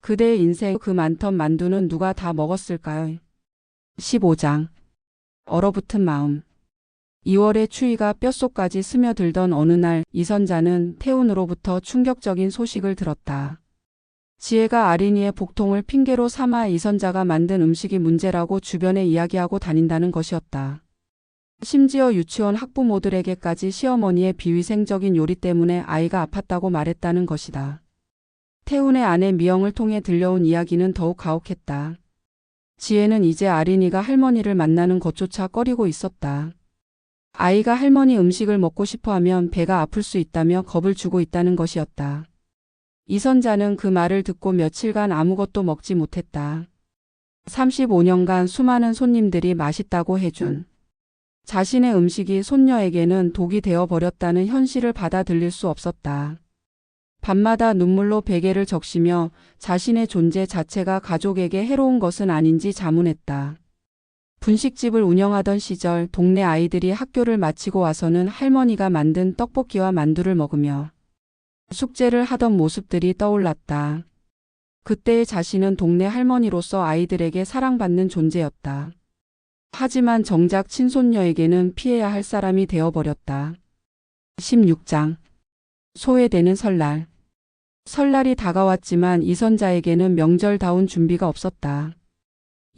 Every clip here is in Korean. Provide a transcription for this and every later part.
그대의 인생 그 많던 만두는 누가 다 먹었을까요? 15장. 얼어붙은 마음. 2월의 추위가 뼛속까지 스며들던 어느 날 이선자는 태훈으로부터 충격적인 소식을 들었다. 지혜가 아린이의 복통을 핑계로 삼아 이선자가 만든 음식이 문제라고 주변에 이야기하고 다닌다는 것이었다. 심지어 유치원 학부모들에게까지 시어머니의 비위생적인 요리 때문에 아이가 아팠다고 말했다는 것이다. 태훈의 아내 미영을 통해 들려온 이야기는 더욱 가혹했다. 지혜는 이제 아린이가 할머니를 만나는 것조차 꺼리고 있었다. 아이가 할머니 음식을 먹고 싶어하면 배가 아플 수 있다며 겁을 주고 있다는 것이었다. 이선자는 그 말을 듣고 며칠간 아무것도 먹지 못했다. 35년간 수많은 손님들이 맛있다고 해준 자신의 음식이 손녀에게는 독이 되어버렸다는 현실을 받아들일 수 없었다. 밤마다 눈물로 베개를 적시며 자신의 존재 자체가 가족에게 해로운 것은 아닌지 자문했다. 분식집을 운영하던 시절 동네 아이들이 학교를 마치고 와서는 할머니가 만든 떡볶이와 만두를 먹으며 숙제를 하던 모습들이 떠올랐다. 그때의 자신은 동네 할머니로서 아이들에게 사랑받는 존재였다. 하지만 정작 친손녀에게는 피해야 할 사람이 되어버렸다. 16장. 소외되는 설날. 설날이 다가왔지만 이선자에게는 명절다운 준비가 없었다.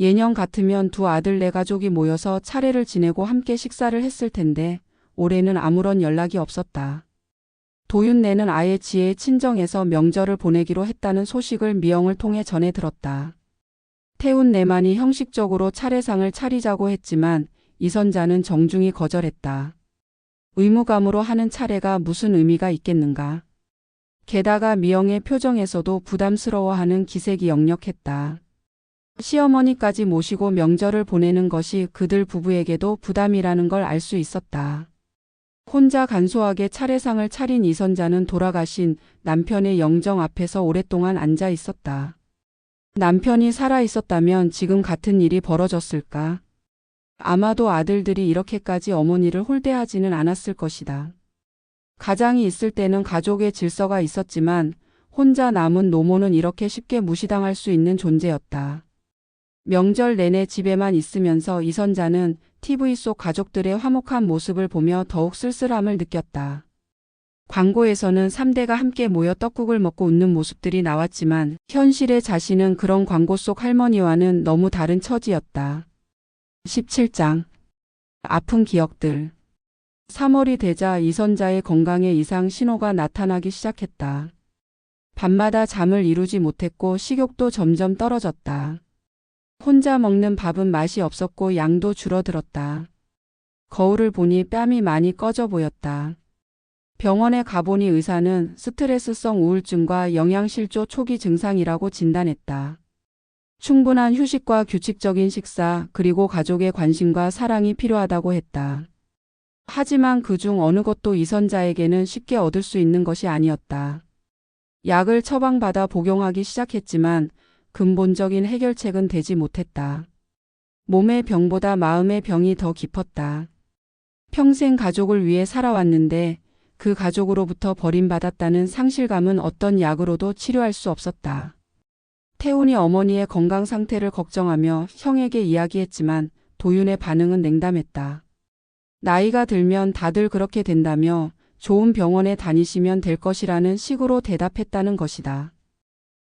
예년 같으면 두 아들 네 가족이 모여서 차례를 지내고 함께 식사를 했을 텐데 올해는 아무런 연락이 없었다. 도윤네는 아예 지혜의 친정에서 명절을 보내기로 했다는 소식을 미영을 통해 전해 들었다. 태훈네만이 형식적으로 차례상을 차리자고 했지만 이선자는 정중히 거절했다. 의무감으로 하는 차례가 무슨 의미가 있겠는가. 게다가 미영의 표정에서도 부담스러워하는 기색이 역력했다. 시어머니까지 모시고 명절을 보내는 것이 그들 부부에게도 부담이라는 걸 알 수 있었다. 혼자 간소하게 차례상을 차린 이선자는 돌아가신 남편의 영정 앞에서 오랫동안 앉아 있었다. 남편이 살아 있었다면 지금 같은 일이 벌어졌을까? 아마도 아들들이 이렇게까지 어머니를 홀대하지는 않았을 것이다. 가장이 있을 때는 가족의 질서가 있었지만 혼자 남은 노모는 이렇게 쉽게 무시당할 수 있는 존재였다. 명절 내내 집에만 있으면서 이선자는 TV 속 가족들의 화목한 모습을 보며 더욱 쓸쓸함을 느꼈다. 광고에서는 3대가 함께 모여 떡국을 먹고 웃는 모습들이 나왔지만 현실의 자신은 그런 광고 속 할머니와는 너무 다른 처지였다. 17장. 아픈 기억들. 3월이 되자 이선자의 건강에 이상 신호가 나타나기 시작했다. 밤마다 잠을 이루지 못했고 식욕도 점점 떨어졌다. 혼자 먹는 밥은 맛이 없었고 양도 줄어들었다. 거울을 보니 뺨이 많이 꺼져 보였다. 병원에 가보니 의사는 스트레스성 우울증과 영양실조 초기 증상이라고 진단했다. 충분한 휴식과 규칙적인 식사 그리고 가족의 관심과 사랑이 필요하다고 했다. 하지만 그중 어느 것도 이선자에게는 쉽게 얻을 수 있는 것이 아니었다. 약을 처방받아 복용하기 시작했지만 근본적인 해결책은 되지 못했다. 몸의 병보다 마음의 병이 더 깊었다. 평생 가족을 위해 살아왔는데 그 가족으로부터 버림받았다는 상실감은 어떤 약으로도 치료할 수 없었다. 태훈이 어머니의 건강 상태를 걱정하며 형에게 이야기했지만 도윤의 반응은 냉담했다. 나이가 들면 다들 그렇게 된다며 좋은 병원에 다니시면 될 것이라는 식으로 대답했다는 것이다.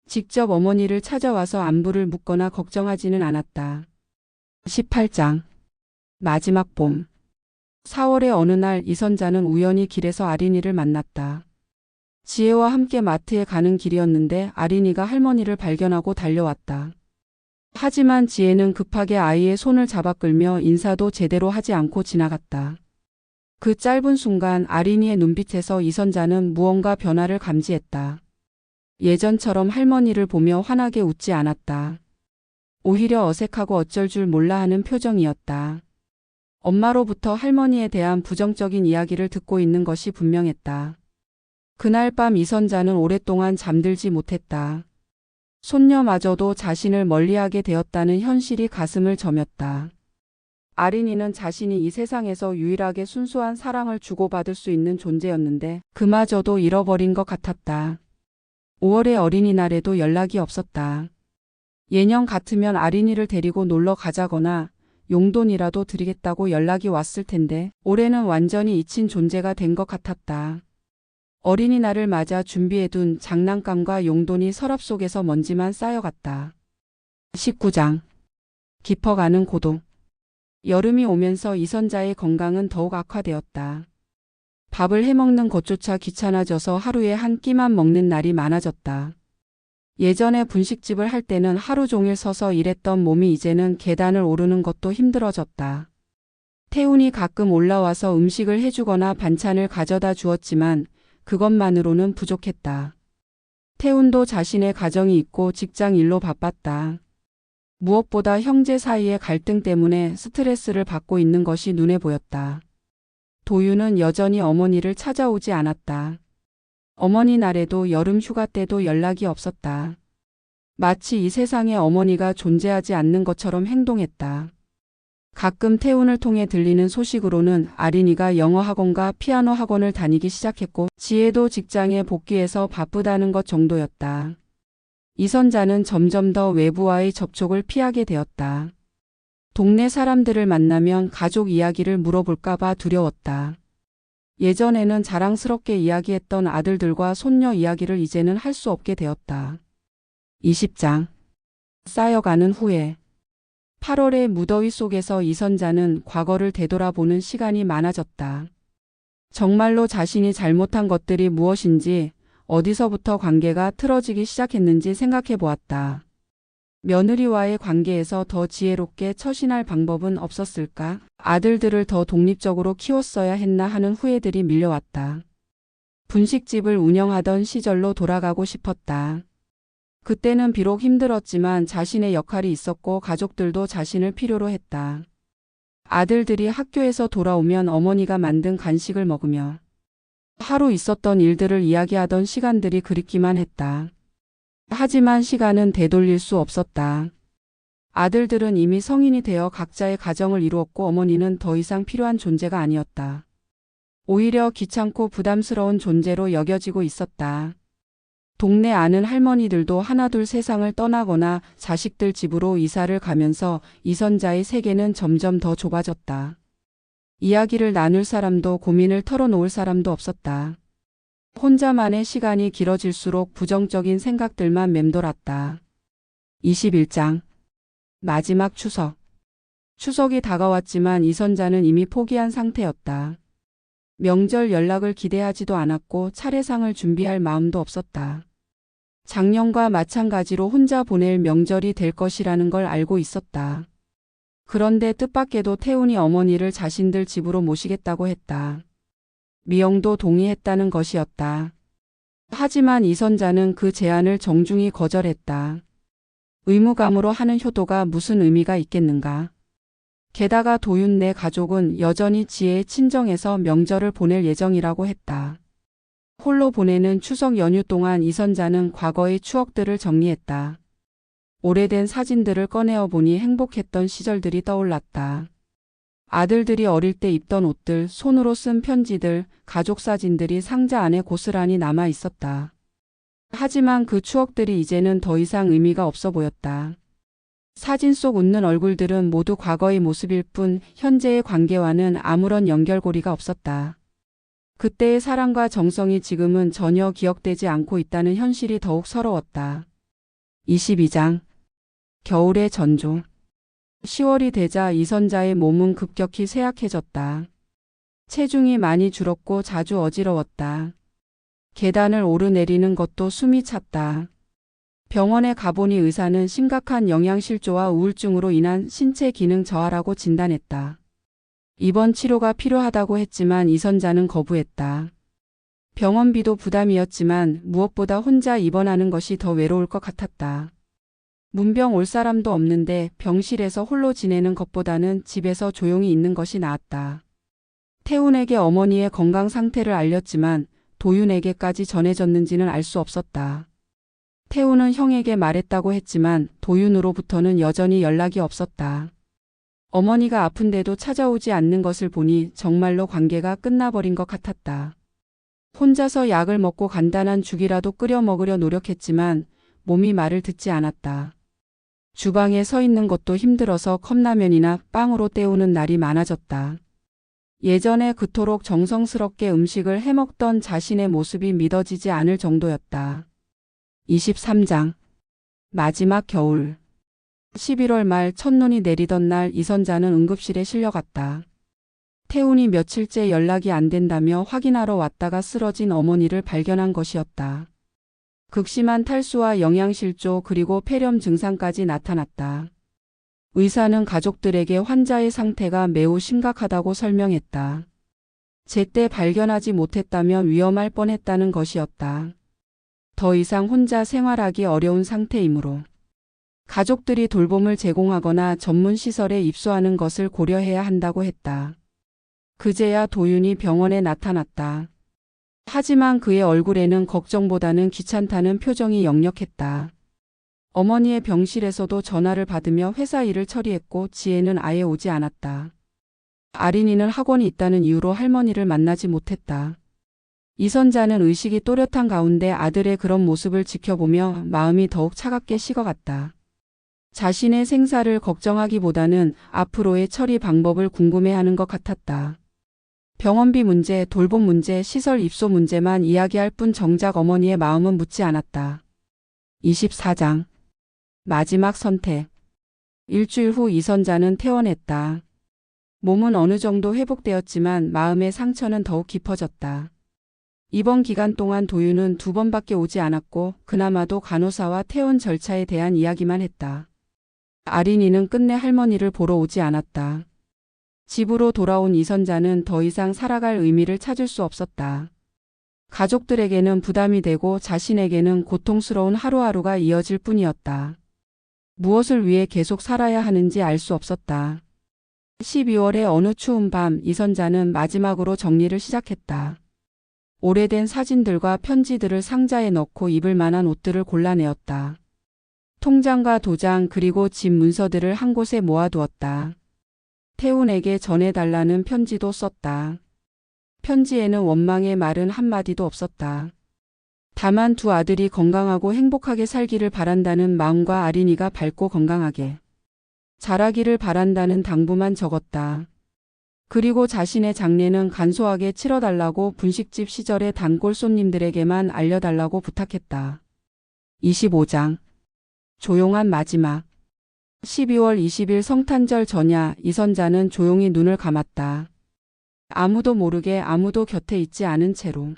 직접 어머니를 찾아와서 안부를 묻거나 걱정하지는 않았다. 18장. 마지막 봄. 4월의 어느 날 이선자는 우연히 길에서 아린이를 만났다. 지혜와 함께 마트에 가는 길이었는데 아린이가 할머니를 발견하고 달려왔다. 하지만 지혜는 급하게 아이의 손을 잡아 끌며 인사도 제대로 하지 않고 지나갔다. 그 짧은 순간 아린이의 눈빛에서 이선자는 무언가 변화를 감지했다. 예전처럼 할머니를 보며 환하게 웃지 않았다. 오히려 어색하고 어쩔 줄 몰라 하는 표정이었다. 엄마로부터 할머니에 대한 부정적인 이야기를 듣고 있는 것이 분명했다. 그날 밤 이선자는 오랫동안 잠들지 못했다. 손녀마저도 자신을 멀리하게 되었다는 현실이 가슴을 저몄다. 아린이는 자신이 이 세상에서 유일하게 순수한 사랑을 주고받을 수 있는 존재였는데 그마저도 잃어버린 것 같았다. 5월의 어린이날에도 연락이 없었다. 예년 같으면 아린이를 데리고 놀러 가자거나 용돈이라도 드리겠다고 연락이 왔을 텐데 올해는 완전히 잊힌 존재가 된 것 같았다. 어린이날을 맞아 준비해둔 장난감과 용돈이 서랍 속에서 먼지만 쌓여갔다. 19장. 깊어가는 고독. 여름이 오면서 이선자의 건강은 더욱 악화되었다. 밥을 해먹는 것조차 귀찮아져서 하루에 한 끼만 먹는 날이 많아졌다. 예전에 분식집을 할 때는 하루 종일 서서 일했던 몸이 이제는 계단을 오르는 것도 힘들어졌다. 태훈이 가끔 올라와서 음식을 해주거나 반찬을 가져다 주었지만 그것만으로는 부족했다. 태훈도 자신의 가정이 있고 직장 일로 바빴다. 무엇보다 형제 사이의 갈등 때문에 스트레스를 받고 있는 것이 눈에 보였다. 도유는 여전히 어머니를 찾아오지 않았다. 어머니 날에도 여름 휴가 때도 연락이 없었다. 마치 이 세상에 어머니가 존재하지 않는 것처럼 행동했다. 가끔 태훈을 통해 들리는 소식으로는 아린이가 영어 학원과 피아노 학원을 다니기 시작했고 지혜도 직장에 복귀해서 바쁘다는 것 정도였다. 이선자는 점점 더 외부와의 접촉을 피하게 되었다. 동네 사람들을 만나면 가족 이야기를 물어볼까봐 두려웠다. 예전에는 자랑스럽게 이야기했던 아들들과 손녀 이야기를 이제는 할 수 없게 되었다. 20장. 쌓여가는 후회. 8월의 무더위 속에서 이선자는 과거를 되돌아보는 시간이 많아졌다. 정말로 자신이 잘못한 것들이 무엇인지, 어디서부터 관계가 틀어지기 시작했는지 생각해 보았다. 며느리와의 관계에서 더 지혜롭게 처신할 방법은 없었을까? 아들들을 더 독립적으로 키웠어야 했나 하는 후회들이 밀려왔다. 분식집을 운영하던 시절로 돌아가고 싶었다. 그때는 비록 힘들었지만 자신의 역할이 있었고 가족들도 자신을 필요로 했다. 아들들이 학교에서 돌아오면 어머니가 만든 간식을 먹으며 하루 있었던 일들을 이야기하던 시간들이 그립기만 했다. 하지만 시간은 되돌릴 수 없었다. 아들들은 이미 성인이 되어 각자의 가정을 이루었고 어머니는 더 이상 필요한 존재가 아니었다. 오히려 귀찮고 부담스러운 존재로 여겨지고 있었다. 동네 아는 할머니들도 하나둘 세상을 떠나거나 자식들 집으로 이사를 가면서 이선자의 세계는 점점 더 좁아졌다. 이야기를 나눌 사람도 고민을 털어놓을 사람도 없었다. 혼자만의 시간이 길어질수록 부정적인 생각들만 맴돌았다. 21장. 마지막 추석. 추석이 다가왔지만 이선자는 이미 포기한 상태였다. 명절 연락을 기대하지도 않았고 차례상을 준비할 마음도 없었다. 작년과 마찬가지로 혼자 보낼 명절이 될 것이라는 걸 알고 있었다. 그런데 뜻밖에도 태훈이 어머니를 자신들 집으로 모시겠다고 했다. 미영도 동의했다는 것이었다. 하지만 이선자는 그 제안을 정중히 거절했다. 의무감으로 하는 효도가 무슨 의미가 있겠는가. 게다가 도윤네 가족은 여전히 지혜의 친정에서 명절을 보낼 예정이라고 했다. 홀로 보내는 추석 연휴 동안 이선자는 과거의 추억들을 정리했다. 오래된 사진들을 꺼내어 보니 행복했던 시절들이 떠올랐다. 아들들이 어릴 때 입던 옷들, 손으로 쓴 편지들, 가족 사진들이 상자 안에 고스란히 남아 있었다. 하지만 그 추억들이 이제는 더 이상 의미가 없어 보였다. 사진 속 웃는 얼굴들은 모두 과거의 모습일 뿐 현재의 관계와는 아무런 연결고리가 없었다. 그때의 사랑과 정성이 지금은 전혀 기억되지 않고 있다는 현실이 더욱 서러웠다. 22장. 겨울의 전조. 10월이 되자 이선자의 몸은 급격히 쇠약해졌다. 체중이 많이 줄었고 자주 어지러웠다. 계단을 오르내리는 것도 숨이 찼다. 병원에 가보니 의사는 심각한 영양실조와 우울증으로 인한 신체 기능 저하라고 진단했다. 입원 치료가 필요하다고 했지만 이선자는 거부했다. 병원비도 부담이었지만 무엇보다 혼자 입원하는 것이 더 외로울 것 같았다. 문병 올 사람도 없는데 병실에서 홀로 지내는 것보다는 집에서 조용히 있는 것이 나았다. 태훈에게 어머니의 건강 상태를 알렸지만 도윤에게까지 전해졌는지는 알 수 없었다. 태훈은 형에게 말했다고 했지만 도윤으로부터는 여전히 연락이 없었다. 어머니가 아픈데도 찾아오지 않는 것을 보니 정말로 관계가 끝나버린 것 같았다. 혼자서 약을 먹고 간단한 죽이라도 끓여 먹으려 노력했지만 몸이 말을 듣지 않았다. 주방에 서 있는 것도 힘들어서 컵라면이나 빵으로 때우는 날이 많아졌다. 예전에 그토록 정성스럽게 음식을 해먹던 자신의 모습이 믿어지지 않을 정도였다. 23장 마지막 겨울 11월 말 첫눈이 내리던 날 이선자는 응급실에 실려갔다. 태훈이 며칠째 연락이 안 된다며 확인하러 왔다가 쓰러진 어머니를 발견한 것이었다. 극심한 탈수와 영양실조 그리고 폐렴 증상까지 나타났다. 의사는 가족들에게 환자의 상태가 매우 심각하다고 설명했다. 제때 발견하지 못했다면 위험할 뻔했다는 것이었다. 더 이상 혼자 생활하기 어려운 상태이므로 가족들이 돌봄을 제공하거나 전문 시설에 입소하는 것을 고려해야 한다고 했다. 그제야 도윤이 병원에 나타났다. 하지만 그의 얼굴에는 걱정보다는 귀찮다는 표정이 역력했다. 어머니의 병실에서도 전화를 받으며 회사 일을 처리했고 지혜는 아예 오지 않았다. 아린이는 학원이 있다는 이유로 할머니를 만나지 못했다. 이선자는 의식이 또렷한 가운데 아들의 그런 모습을 지켜보며 마음이 더욱 차갑게 식어갔다. 자신의 생사를 걱정하기보다는 앞으로의 처리 방법을 궁금해하는 것 같았다. 병원비 문제, 돌봄 문제, 시설 입소 문제만 이야기할 뿐 정작 어머니의 마음은 묻지 않았다. 24장 마지막 선택 일주일 후 이선자는 퇴원했다. 몸은 어느 정도 회복되었지만 마음의 상처는 더욱 깊어졌다. 이번 기간 동안 도윤은 2번밖에 오지 않았고 그나마도 간호사와 퇴원 절차에 대한 이야기만 했다. 아린이는 끝내 할머니를 보러 오지 않았다. 집으로 돌아온 이선자는 더 이상 살아갈 의미를 찾을 수 없었다. 가족들에게는 부담이 되고 자신에게는 고통스러운 하루하루가 이어질 뿐이었다. 무엇을 위해 계속 살아야 하는지 알 수 없었다. 12월의 어느 추운 밤 이선자는 마지막으로 정리를 시작했다. 오래된 사진들과 편지들을 상자에 넣고 입을 만한 옷들을 골라내었다. 통장과 도장 그리고 집 문서들을 한 곳에 모아두었다. 태훈에게 전해달라는 편지도 썼다. 편지에는 원망의 말은 한마디도 없었다. 다만 두 아들이 건강하고 행복하게 살기를 바란다는 마음과 아린이가 밝고 건강하게 자라기를 바란다는 당부만 적었다. 그리고 자신의 장례는 간소하게 치러달라고 분식집 시절의 단골 손님들에게만 알려달라고 부탁했다. 25장 조용한 마지막 12월 20일 성탄절 전야 이선자는 조용히 눈을 감았다. 아무도 모르게 아무도 곁에 있지 않은 채로.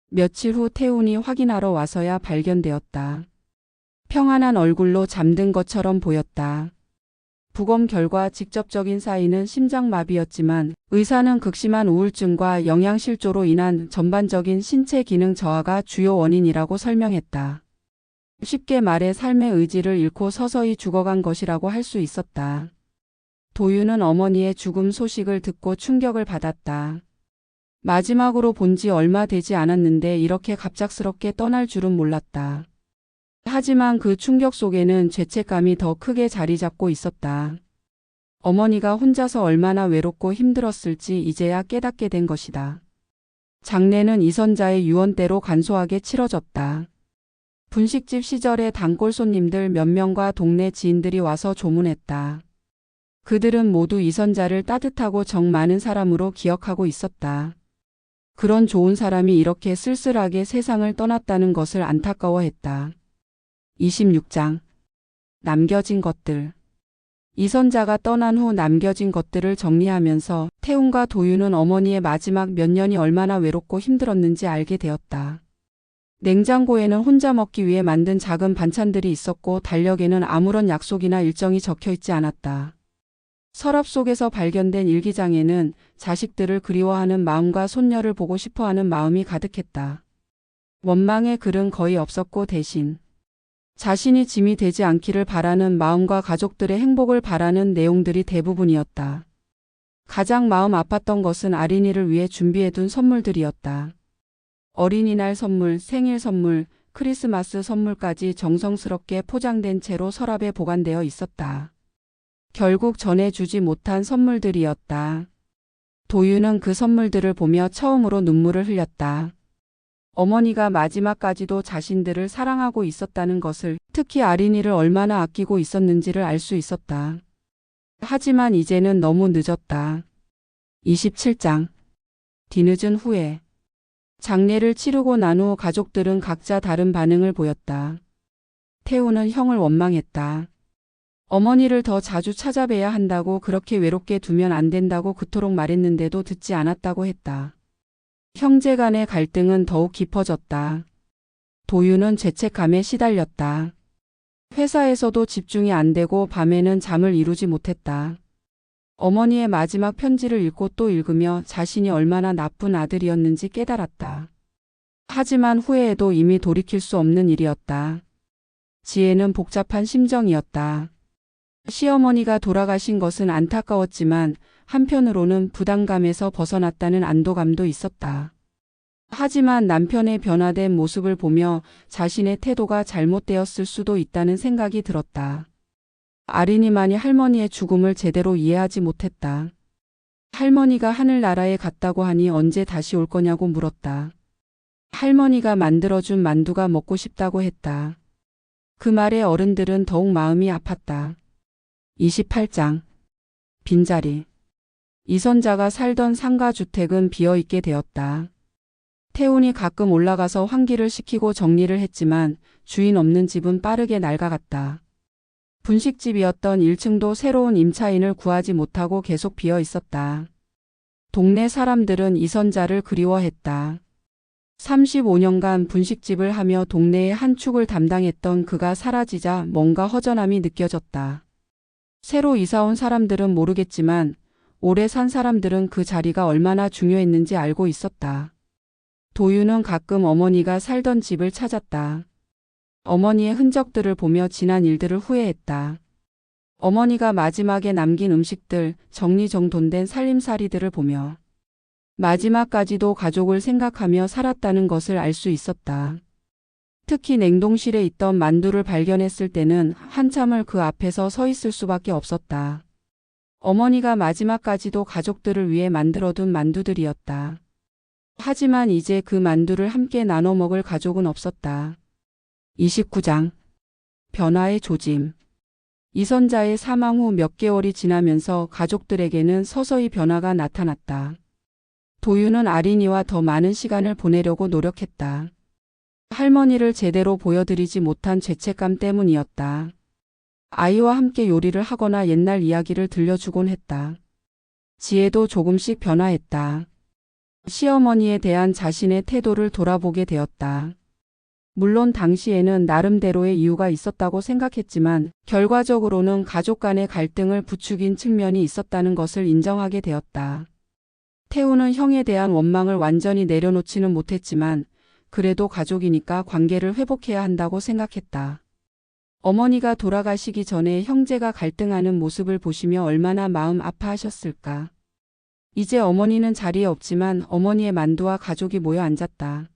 며칠 후 태훈이 확인하러 와서야 발견되었다. 평안한 얼굴로 잠든 것처럼 보였다. 부검 결과 직접적인 사인은 심장마비였지만 의사는 극심한 우울증과 영양실조로 인한 전반적인 신체 기능 저하가 주요 원인이라고 설명했다. 쉽게 말해 삶의 의지를 잃고 서서히 죽어간 것이라고 할 수 있었다. 도윤은 어머니의 죽음 소식을 듣고 충격을 받았다. 마지막으로 본 지 얼마 되지 않았는데 이렇게 갑작스럽게 떠날 줄은 몰랐다. 하지만 그 충격 속에는 죄책감이 더 크게 자리 잡고 있었다. 어머니가 혼자서 얼마나 외롭고 힘들었을지 이제야 깨닫게 된 것이다. 장례는 이선자의 유언대로 간소하게 치러졌다. 분식집 시절의 단골 손님들 몇 명과 동네 지인들이 와서 조문했다. 그들은 모두 이선자를 따뜻하고 정 많은 사람으로 기억하고 있었다. 그런 좋은 사람이 이렇게 쓸쓸하게 세상을 떠났다는 것을 안타까워했다. 26장 남겨진 것들 이선자가 떠난 후 남겨진 것들을 정리하면서 태훈과 도윤은 어머니의 마지막 몇 년이 얼마나 외롭고 힘들었는지 알게 되었다. 냉장고에는 혼자 먹기 위해 만든 작은 반찬들이 있었고 달력에는 아무런 약속이나 일정이 적혀 있지 않았다. 서랍 속에서 발견된 일기장에는 자식들을 그리워하는 마음과 손녀를 보고 싶어하는 마음이 가득했다. 원망의 글은 거의 없었고 대신 자신이 짐이 되지 않기를 바라는 마음과 가족들의 행복을 바라는 내용들이 대부분이었다. 가장 마음 아팠던 것은 아린이를 위해 준비해둔 선물들이었다. 어린이날 선물, 생일 선물, 크리스마스 선물까지 정성스럽게 포장된 채로 서랍에 보관되어 있었다. 결국 전해주지 못한 선물들이었다. 도윤은 그 선물들을 보며 처음으로 눈물을 흘렸다. 어머니가 마지막까지도 자신들을 사랑하고 있었다는 것을, 특히 아린이를 얼마나 아끼고 있었는지를 알 수 있었다. 하지만 이제는 너무 늦었다. 27장. 뒤늦은 후에. 장례를 치르고 난 후 가족들은 각자 다른 반응을 보였다. 태우는 형을 원망했다. 어머니를 더 자주 찾아뵈야 한다고, 그렇게 외롭게 두면 안 된다고 그토록 말했는데도 듣지 않았다고 했다. 형제 간의 갈등은 더욱 깊어졌다. 도윤은 죄책감에 시달렸다. 회사에서도 집중이 안 되고 밤에는 잠을 이루지 못했다. 어머니의 마지막 편지를 읽고 또 읽으며 자신이 얼마나 나쁜 아들이었는지 깨달았다. 하지만 후회해도 이미 돌이킬 수 없는 일이었다. 지혜는 복잡한 심정이었다. 시어머니가 돌아가신 것은 안타까웠지만 한편으로는 부담감에서 벗어났다는 안도감도 있었다. 하지만 남편의 변화된 모습을 보며 자신의 태도가 잘못되었을 수도 있다는 생각이 들었다. 아린이만이 할머니의 죽음을 제대로 이해하지 못했다. 할머니가 하늘나라에 갔다고 하니 언제 다시 올 거냐고 물었다. 할머니가 만들어준 만두가 먹고 싶다고 했다. 그 말에 어른들은 더욱 마음이 아팠다. 28장. 빈자리. 이선자가 살던 상가주택은 비어있게 되었다. 태훈이 가끔 올라가서 환기를 시키고 정리를 했지만 주인 없는 집은 빠르게 낡아갔다. 분식집이었던 1층도 새로운 임차인을 구하지 못하고 계속 비어 있었다. 동네 사람들은 이선자를 그리워했다. 35년간 분식집을 하며 동네의 한 축을 담당했던 그가 사라지자 뭔가 허전함이 느껴졌다. 새로 이사온 사람들은 모르겠지만 오래 산 사람들은 그 자리가 얼마나 중요했는지 알고 있었다. 도윤은 가끔 어머니가 살던 집을 찾았다. 어머니의 흔적들을 보며 지난 일들을 후회했다. 어머니가 마지막에 남긴 음식들, 정리정돈된 살림살이들을 보며 마지막까지도 가족을 생각하며 살았다는 것을 알 수 있었다. 특히 냉동실에 있던 만두를 발견했을 때는 한참을 그 앞에서 서 있을 수밖에 없었다. 어머니가 마지막까지도 가족들을 위해 만들어둔 만두들이었다. 하지만 이제 그 만두를 함께 나눠 먹을 가족은 없었다. 29장. 변화의 조짐. 이선자의 사망 후 몇 개월이 지나면서 가족들에게는 서서히 변화가 나타났다. 도윤은 아린이와 더 많은 시간을 보내려고 노력했다. 할머니를 제대로 보여드리지 못한 죄책감 때문이었다. 아이와 함께 요리를 하거나 옛날 이야기를 들려주곤 했다. 지혜도 조금씩 변화했다. 시어머니에 대한 자신의 태도를 돌아보게 되었다. 물론 당시에는 나름대로의 이유가 있었다고 생각했지만 결과적으로는 가족 간의 갈등을 부추긴 측면이 있었다는 것을 인정하게 되었다. 태우는 형에 대한 원망을 완전히 내려놓지는 못했지만 그래도 가족이니까 관계를 회복해야 한다고 생각했다. 어머니가 돌아가시기 전에 형제가 갈등하는 모습을 보시며 얼마나 마음 아파하셨을까. 이제 어머니는 자리에 없지만 어머니의 만두와 가족이 모여 앉았다.